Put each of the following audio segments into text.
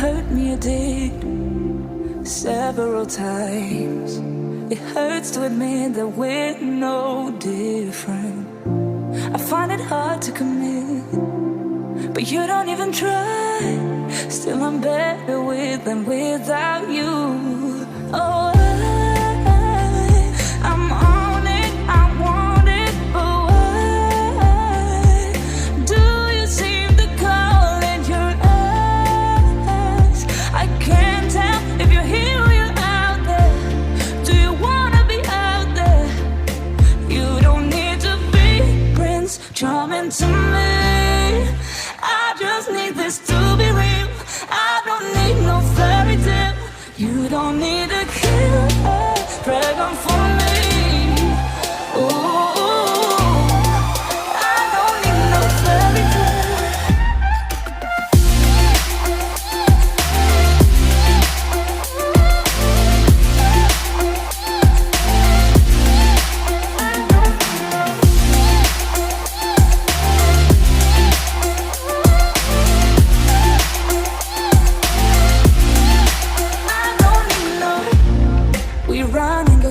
hurt me, you did, several times. It hurts to admit that we're no different. I find it hard to commit, but you don't even try. Still I'm better with than without you. Oh, I'm on it, I want it, but why do you seem to call in your eyes? I can't tell if you're here or you're out there. Do you wanna be out there? You don't need to be Prince Charming to me. I just need this to be real. I don't need no fairy tale. You don't need to kill a dragon for me. Ooh, I don't need no fairy tale.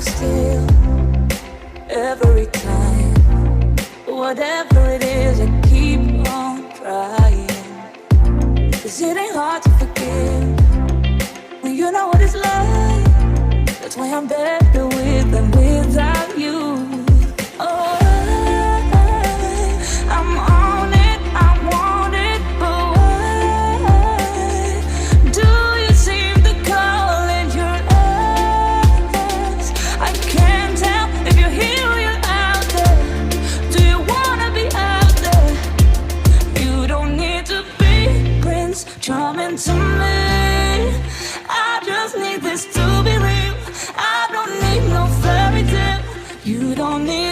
Still, every time, whatever it is, I keep on trying. 'Cause it ain't hard to forgive when you know what it's like. That's why I'm better with than without you. Oh, I'm on it, I want it, but why do you seem to call in your eyes? I can't tell if you're here or you're out there. Do you wanna be out there? You don't need to be Prince Charming to me. I just need this to be real. I don't need no fairy tale. You don't need